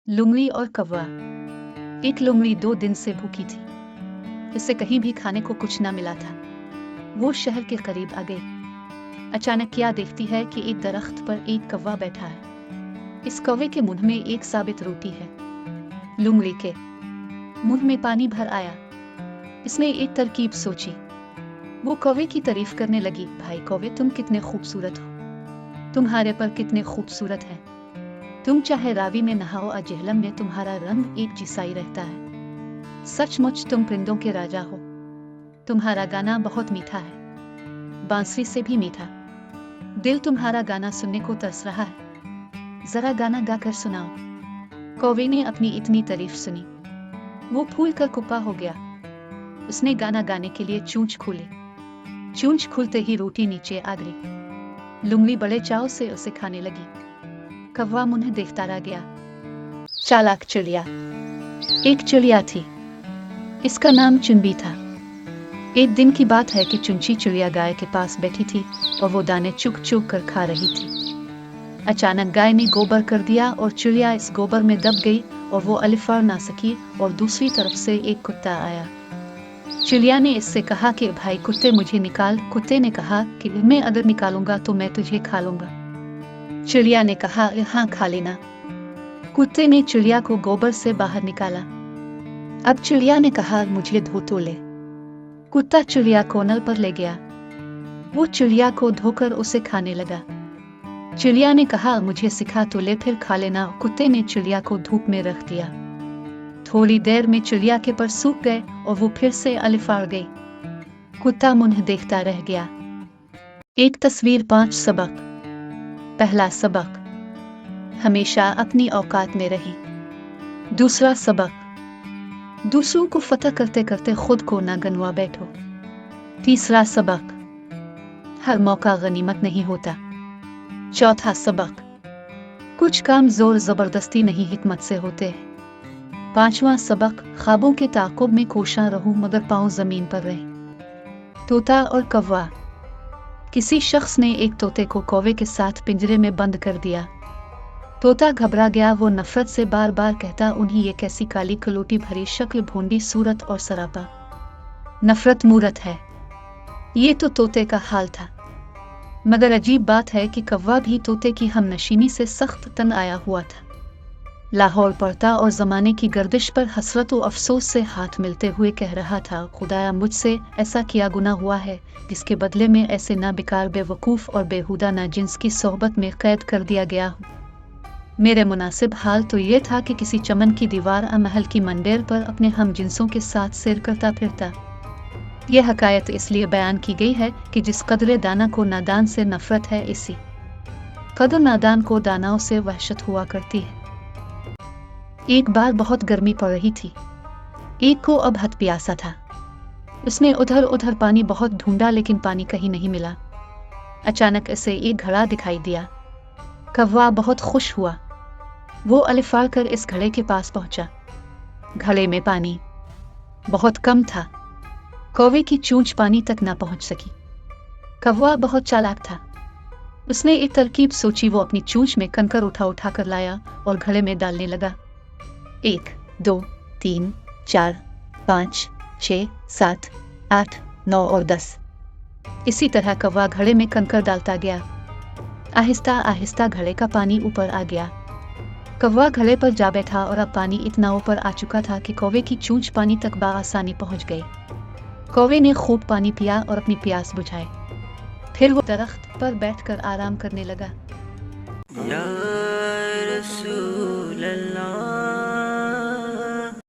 लुंगड़ी और कौवा। एक लुंगड़ी 2 दिन से भूखी थी। उसे कहीं भी खाने को कुछ न मिला था। वो शहर के करीब आ गई। अचानक क्या देखती है कि एक दरख्त पर एक कौवा बैठा है। इस कौवे के मुंह में एक साबित रोटी है। लुंगड़ी के मुंह में पानी भर आया। इसने एक तरकीब सोची। वो कौवे की तारीफ करने लगी। भाई कौवे, तुम कितने खूबसूरत हो, तुम्हारे पर कितने खूबसूरत है। तुम चाहे रावी में नहाओ या जहलम में, तुम्हारा रंग एक जैसा ही रहता है। सचमुच तुम परिंदों के राजा हो। तुम्हारा गाना बहुत मीठा है, बांसुरी से भी मीठा। दिल तुम्हारा गाना सुनने को तरस रहा है। जरा गाना गाकर सुनाओ। कौवे ने अपनी इतनी तारीफ सुनी, वो फूल कर कुप्पा हो गया। उसने गाना गाने के लिए चूंच खोली। चूंच खुलते ही रोटी नीचे आ गई। लुंगड़ी बड़े चाव से उसे खाने लगी। कौवा मुन्ह देखता रह गया। चालाक चिड़िया। एक चिड़िया थी, इसका नाम चुनबी था। एक दिन की बात है कि चुनची चिड़िया गाय के पास बैठी थी और वो दाने चुग चुग कर खा रही थी। अचानक गाय ने गोबर कर दिया और चिड़िया इस गोबर में दब गई और वो अलिफार ना सकी। और दूसरी तरफ से एक कुत्ता आया। चिड़िया ने इससे कहा कि भाई कुत्ते, मुझे निकाल। कुत्ते ने कहा कि मैं अगर निकालूंगा तो मैं तुझे खा लूंगा। चिड़िया ने कहा हाँ, खा लेना। कुत्ते ने चिड़िया को गोबर से बाहर निकाला। अब चिड़िया ने कहा मुझे धो तो ले। कुत्ता चिड़िया को नल पर ले गया। वो चिड़िया को धोकर उसे खाने लगा। चिड़िया ने कहा मुझे सिखा तो ले, फिर खा लेना। कुत्ते ने चिड़िया को धूप में रख दिया। थोड़ी देर में चिड़िया के पर सूख गए और वो फिर से अलिफार गई। कुत्ता मुन्ह देखता रह गया। एक तस्वीर 5 सबक। पहला सबक, हमेशा अपनी औकात में रही। दूसरा सबक, दूसरों को फतह करते करते खुद को ना गनवा बैठो। तीसरा सबक, हर मौका गनीमत नहीं होता। चौथा सबक, कुछ काम जोर जबरदस्ती नहीं हिकमत से होते हैं। पांचवा सबक, ख्वाबों के ताक़ुब में कोशां रहो मगर पाँव जमीन पर रहे। तोता और कौवा। किसी शख्स ने एक तोते को कौवे के साथ पिंजरे में बंद कर दिया। तोता घबरा गया। वो नफरत से बार बार कहता, उन्हीं ये कैसी काली कलोटी भरी शक्ल, भोंडी सूरत और सरापा नफरत मूरत है। ये तो तोते का हाल था। मगर अजीब बात है कि कौवा भी तोते की हमनशीनी से सख्त तंग आया हुआ था। लाहौर पड़ता और ज़माने की गर्दिश पर हसरत और अफसोस से हाथ मिलते हुए कह रहा था, खुदाया मुझसे ऐसा किया गुनाह हुआ है जिसके बदले में ऐसे ना बेकार, बेवकूफ़ और बेहुदा ना जिन्स की सोहबत में कैद कर दिया गया हूँ। मेरे मुनासिब हाल तो ये था कि किसी चमन की दीवार महल की मंडेर पर अपने हम जिन्सों के साथ सैर करता फिरता। यह हकायत इसलिए बयान की गई है कि जिस कदर दाना को नादान से नफरत है, इसी कदर नादान को दानाओं से वहशत हुआ करती है। एक बार बहुत गर्मी पड़ रही थी। एक को अब हद प्यासा था। उसने उधर उधर पानी बहुत ढूंढा लेकिन पानी कहीं नहीं मिला। अचानक इसे एक घड़ा दिखाई दिया। कौवा बहुत खुश हुआ। वो अलिफार कर इस घड़े के पास पहुंचा। घड़े में पानी बहुत कम था। कौवे की चोंच पानी तक ना पहुंच सकी। कौवा बहुत चालाक था। उसने एक तरकीब सोची। वो अपनी चोंच में कंकर उठा उठा कर लाया और घड़े में डालने लगा। 1, 2, 3, 4, 5, 6, 7, 8, 9 और 10। इसी तरह कौवा घड़े में कंकर डालता गया। आहिस्ता आहिस्ता घड़े का पानी ऊपर आ गया। कौवा घड़े पर जा बैठा और अब पानी इतना ऊपर आ चुका था कि कौवे की चोंच पानी तक बआसानी पहुंच गई। कौवे ने खूब पानी पिया और अपनी प्यास बुझाई। फिर वो दरख्त पर बैठकर आराम करने लगा।